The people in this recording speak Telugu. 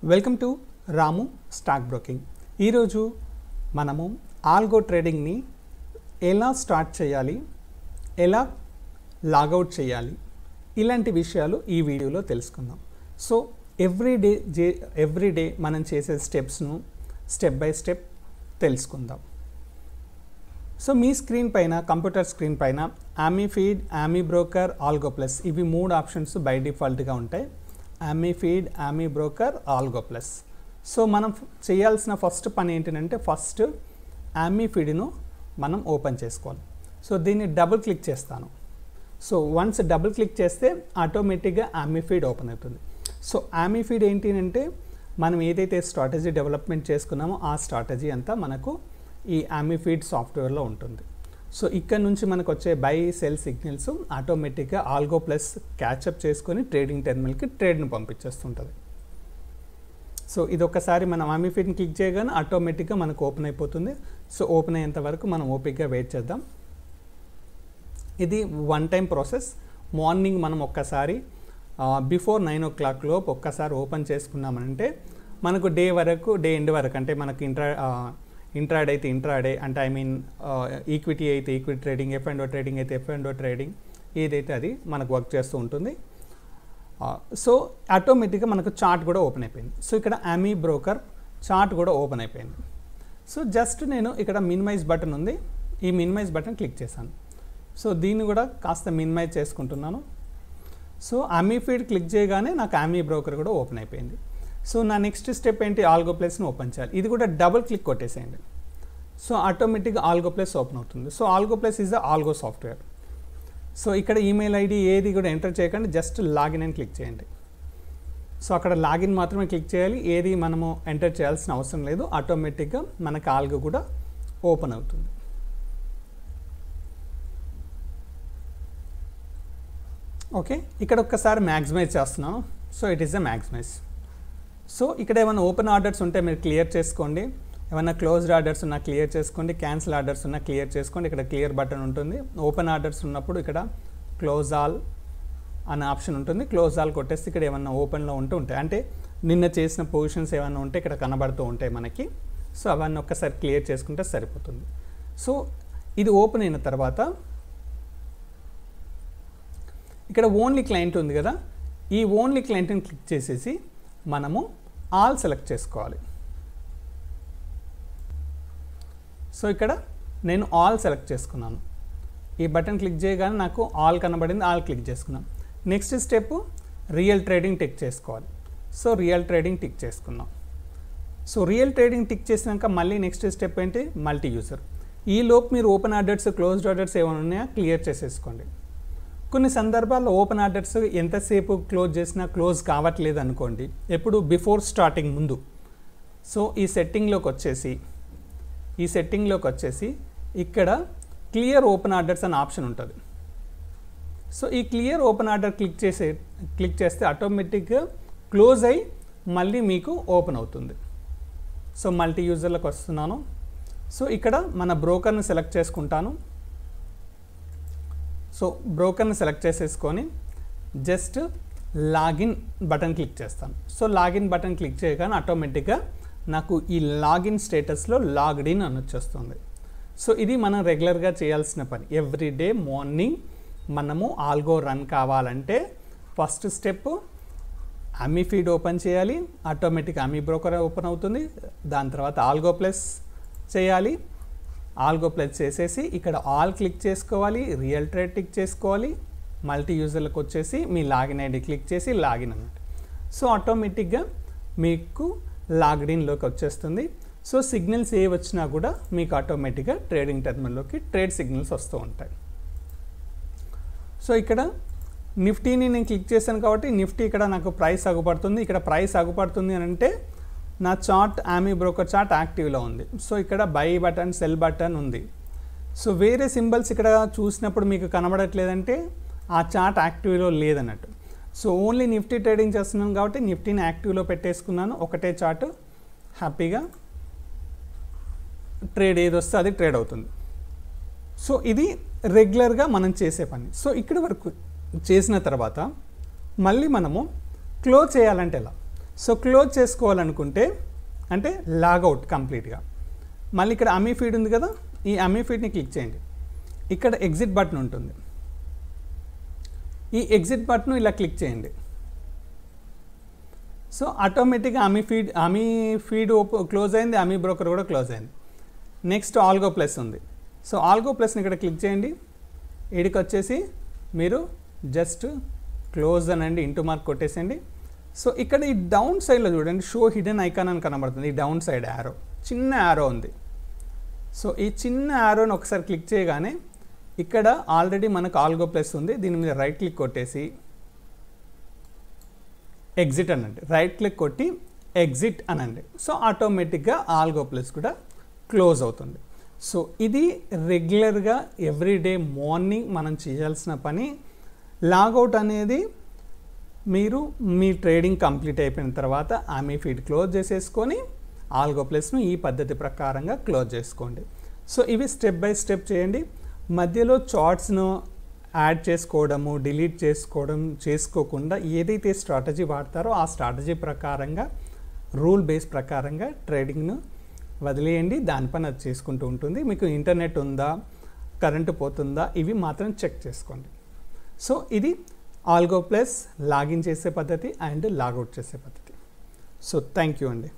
Welcome to Ramu stock broking. ఈరోజు మనము ఆల్గో ట్రేడింగ్ని ఎలా స్టార్ట్ చేయాలి, ఎలా లాగౌట్ చేయాలి, ఇలాంటి విషయాలు ఈ వీడియోలో తెలుసుకుందాం. సో ఎవ్రీడే మనం చేసే స్టెప్స్ను స్టెప్ బై స్టెప్ తెలుసుకుందాం. సో మీ స్క్రీన్ పైన, కంప్యూటర్ స్క్రీన్ పైన AmiFeed, AmiBroker, ఆల్గో ప్లస్ ఇవి మూడు ఆప్షన్స్ బై డిఫాల్ట్గా ఉంటాయి. AmiFeed, AmiBroker, algo plus. So మనం చేయాల్సిన ఫస్ట్ పని ఏంటంటే ఫస్ట్ AmiFeedను మనం ఓపెన్ చేసుకోవాలి. సో దీన్ని డబుల్ క్లిక్ చేస్తాను. సో వన్స్ డబుల్ క్లిక్ చేస్తే ఆటోమేటిక్గా AmiFeed ఓపెన్ అవుతుంది. సో AmiFeed ఏంటి అంటే మనం ఏదైతే స్ట్రాటజీ డెవలప్మెంట్ చేసుకున్నామో ఆ స్ట్రాటజీ అంతా మనకు ఈ AmiFeed సాఫ్ట్వేర్లో ఉంటుంది. సో ఇక్కడ నుంచి మనకు వచ్చే బై సెల్ సిగ్నల్స్ ఆటోమేటిక్గా ఆల్గో ప్లస్ క్యాచప్ చేసుకొని ట్రేడింగ్ టెర్మినల్కి ట్రేడ్ను పంపించేస్తుంటుంది. సో ఇది ఒక్కసారి మనం AmiFeedని క్లిక్ చేయగానే ఆటోమేటిక్గా మనకు ఓపెన్ అయిపోతుంది. సో ఓపెన్ అయ్యేంత వరకు మనం ఓపిక్గా వెయిట్ చేద్దాం. ఇది వన్ టైం ప్రాసెస్. మార్నింగ్ మనం ఒక్కసారి బిఫోర్ 9 o'clock లోపు ఒక్కసారి ఓపెన్ చేసుకున్నామంటే మనకు డే ఎండ్ వరకు అంటే మనకు ఇంట్రాడే అయితే ఇంట్రాడే అంటే ఈక్విటీ అయితే ఈక్విటీ ట్రేడింగ్, F&O ట్రేడింగ్ అయితే F&O ట్రేడింగ్, ఏదైతే అది మనకు వర్క్ చేస్తూ ఉంటుంది. సో ఆటోమేటిక్గా మనకు చార్ట్ కూడా ఓపెన్ అయిపోయింది. సో ఇక్కడ AmiBroker చార్ట్ కూడా ఓపెన్ అయిపోయింది. సో జస్ట్ నేను ఇక్కడ మినిమైజ్ బటన్ ఉంది, ఈ మినిమైజ్ బటన్ క్లిక్ చేశాను. సో దీన్ని కూడా కాస్త మినిమైజ్ చేసుకుంటున్నాను. సో AmiFeed క్లిక్ చేయగానే నాకు AmiBroker కూడా ఓపెన్ అయిపోయింది. సో నా నెక్స్ట్ స్టెప్ ఏంటి, ఆల్గో ప్లస్ని ఓపెన్ చేయాలి. ఇది కూడా డబుల్ క్లిక్ కొట్టేసేయండి. సో ఆటోమేటిక్గా ఆల్గో ప్లస్ ఓపెన్ అవుతుంది. So algo plus is the algo software. So ఇక్కడ ఈమెయిల్ ఐడి ఏది కూడా ఎంటర్ చేయకండి, జస్ట్ లాగిన్ అని క్లిక్ చేయండి. సో అక్కడ లాగిన్ మాత్రమే క్లిక్ చేయాలి, ఏది మనము ఎంటర్ చేయాల్సిన అవసరం లేదు. ఆటోమేటిక్గా మనకు ఆల్గో కూడా ఓపెన్ అవుతుంది. ఓకే, ఇక్కడ ఒక్కసారి మ్యాక్సిమైజ్ చేస్తున్నాను. So it is the maximize. So ఇక్కడ ఏమైనా ఓపెన్ ఆర్డర్స్ ఉంటే మీరు క్లియర్ చేసుకోండి, ఏమైనా క్లోజ్డ్ ఆర్డర్స్ ఉన్నా క్లియర్ చేసుకోండి, క్యాన్సిల్ ఆర్డర్స్ ఉన్నా క్లియర్ చేసుకోండి. ఇక్కడ క్లియర్ బటన్ ఉంటుంది. ఓపెన్ ఆర్డర్స్ ఉన్నప్పుడు ఇక్కడ క్లోజ్ ఆల్ అనే ఆప్షన్ ఉంటుంది. క్లోజ్ ఆల్ కొట్టేస్తే ఇక్కడ ఏమన్నా ఓపెన్లో ఉంటాయి, అంటే నిన్న చేసిన పొజిషన్స్ ఏమైనా ఉంటే ఇక్కడ కనబడుతూ ఉంటాయి మనకి. సో అవన్నీ ఒక్కసారి క్లియర్ చేసుకుంటే సరిపోతుంది. సో ఇది ఓపెన్ అయిన తర్వాత ఇక్కడ ఓన్లీ క్లయింట్ ఉంది కదా, ఈ ఓన్లీ క్లయింట్ని క్లిక్ చేసేసి మనము ఆల్ సెలెక్ట్ చేసుకోవాలి. సో ఇక్కడ నేను ఆల్ సెలెక్ట్ చేసుకున్నాను. ఈ బటన్ క్లిక్ చేయగానే నాకు ఆల్ కనబడింది, ఆల్ క్లిక్ చేసుకున్నాం. Next step real trading tick చేసుకోవాలి. సో రియల్ ట్రేడింగ్ టిక్ చేసుకున్నాం. సో రియల్ ట్రేడింగ్ టిక్ చేసినాక మళ్ళీ నెక్స్ట్ స్టెప్ ఏంటి, మల్టీ యూజర్. ఈ లోపు మీరు ఓపెన్ ఆర్డర్స్, క్లోజ్డ్ ఆర్డర్స్ ఏమైనా ఉన్నాయో క్లియర్ చేసేసుకోండి. కొన్ని సందర్భాల్లో ఓపెన్ ఆర్డర్స్ ఎంతసేపు క్లోజ్ చేసినా క్లోజ్ కావట్లేదు అనుకోండి, ఎప్పుడు బిఫోర్ స్టార్టింగ్ ముందు. సో ఈ సెట్టింగ్లోకి వచ్చేసి ఇక్కడ క్లియర్ ఓపెన్ ఆర్డర్స్ అనే ఆప్షన్ ఉంటుంది. సో ఈ క్లియర్ ఓపెన్ ఆర్డర్ క్లిక్ చేస్తే ఆటోమేటిక్గా క్లోజ్ అయ్యి మళ్ళీ మీకు ఓపెన్ అవుతుంది. సో మల్టీ యూజర్లకు వస్తున్నాను. సో ఇక్కడ మన బ్రోకర్ని సెలెక్ట్ చేసుకుంటాను. సో బ్రోకర్ని సెలెక్ట్ చేసేసుకొని జస్ట్ లాగిన్ బటన్ క్లిక్ చేస్తాను. సో లాగిన్ బటన్ క్లిక్ చేయగానే ఆటోమేటిక్గా నాకు ఈ లాగిన్ స్టేటస్లో లాగ్డ్ ఇన్ అని వచ్చేస్తుంది. సో ఇది మనం రెగ్యులర్గా చేయాల్సిన పని. ఎవ్రీడే మార్నింగ్ మనము ఆల్గో రన్ కావాలంటే ఫస్ట్ స్టెప్ AmiFeed ఓపెన్ చేయాలి, ఆటోమేటిక్ AmiBroker ఓపెన్ అవుతుంది. దాని తర్వాత ఆల్గో ప్లస్ చేయాలి. ఆల్గో ప్లస్ చేసేసి ఇక్కడ ఆల్ క్లిక్ చేసుకోవాలి, రియల్ ట్రేడ్ టిక్ చేసుకోవాలి, మల్టీ యూజర్లకు వచ్చేసి మీ లాగిన్ ఐడి క్లిక్ చేసి లాగిన్ అన్నట్టు. సో ఆటోమేటిక్గా మీకు లాగ్డ్ ఇన్లోకి వచ్చేస్తుంది. సో సిగ్నల్స్ ఏ వచ్చినా కూడా మీకు ఆటోమేటిక్గా ట్రేడింగ్ టెర్మినల్లోకి ట్రేడ్ సిగ్నల్స్ వస్తూ ఉంటాయి. సో ఇక్కడ నిఫ్టీని నేను క్లిక్ చేశాను కాబట్టి నిఫ్టీ ఇక్కడ నాకు ప్రైస్ అగుపడుతుంది. ఇక్కడ ప్రైస్ అగుపడుతుంది అని అంటే నా చార్ట్ AmiBroker చార్ట్ యాక్టివ్లో ఉంది. సో ఇక్కడ బై బటన్, సెల్ బటన్ ఉంది. సో వేరే సింబల్స్ ఇక్కడ చూసినప్పుడు మీకు కనబడట్లేదంటే ఆ చార్ట్ యాక్టివ్లో లేదన్నట్టు. సో ఓన్లీ నిఫ్టీ ట్రేడింగ్ చేస్తున్నాను కాబట్టి నిఫ్టీని యాక్టివ్లో పెట్టేసుకున్నాను. ఒకటే చార్ట్, హ్యాపీగా ట్రేడ్ ఏది వస్తే అది ట్రేడ్ అవుతుంది. సో ఇది రెగ్యులర్గా మనం చేసే పని. సో ఇక్కడ వరకు చేసిన తర్వాత మళ్ళీ మనము క్లోజ్ చేయాలంటే ఎలా? సో క్లోజ్ చేసుకోవాలనుకుంటే అంటే లాగౌట్ కంప్లీట్గా మళ్ళీ ఇక్కడ అమీ ఫీడ్ ఉంది కదా, ఈ అమీ ఫీడ్ని క్లిక్ చేయండి. ఇక్కడ ఎగ్జిట్ బటన్ ఉంటుంది, ఈ ఎగ్జిట్ బటన్ ఇలా క్లిక్ చేయండి. సో ఆటోమేటిక్గా అమీ ఫీడ్ క్లోజ్ అయింది, అమీ బ్రోకర్ కూడా క్లోజ్ అయింది. నెక్స్ట్ ఆల్గో ప్లస్ ఉంది. సో ఆల్గో ప్లస్ని ఇక్కడ క్లిక్ చేయండి. వీడికి వచ్చేసి మీరు జస్ట్ క్లోజ్ అనండి, ఇంటూ మార్క్ కొట్టేసేయండి. సో ఇక్కడ ఈ డౌన్ సైడ్లో చూడండి, షో హిడెన్ ఐకాన్ అని కనబడుతుంది. ఈ డౌన్ సైడ్ యారో, చిన్న యారో ఉంది. సో ఈ చిన్న యారోని ఒకసారి క్లిక్ చేయగానే ఇక్కడ ఆల్రెడీ మనకు ఆల్గో ప్లస్ ఉంది. దీని మీద రైట్ క్లిక్ కొట్టేసి ఎగ్జిట్ అనండి, రైట్ క్లిక్ కొట్టి ఎగ్జిట్ అనండి. సో ఆటోమేటిక్గా ఆల్గో ప్లస్ కూడా క్లోజ్ అవుతుంది. సో ఇది రెగ్యులర్గా ఎవ్రీడే మార్నింగ్ మనం చేయాల్సిన పని. లాగౌట్ అనేది మీరు మీ ట్రేడింగ్ కంప్లీట్ అయిపోయిన తర్వాత ఆమె ఫీడ్ క్లోజ్ చేసేసుకొని ఆల్గో ప్లస్ను ఈ పద్ధతి ప్రకారంగా క్లోజ్ చేసుకోండి. సో ఇవి స్టెప్ బై స్టెప్ చేయండి. మధ్యలో చార్ట్స్ను యాడ్ చేసుకోవడము, డిలీట్ చేసుకోకుండా ఏదైతే స్ట్రాటజీ వాడతారో ఆ స్ట్రాటజీ ప్రకారంగా, రూల్ బేస్ ప్రకారంగా ట్రేడింగ్ను వదిలేయండి. దానిపైన అది చేసుకుంటూ ఉంటుంది. మీకు ఇంటర్నెట్ ఉందా, కరెంటు పోతుందా, ఇవి మాత్రం చెక్ చేసుకోండి. సో ఇది ఆల్గో ప్లస్ లాగిన్ చేసే పద్ధతి అండ్ లాగౌట్ చేసే పద్ధతి. సో థ్యాంక్ యూ అండి.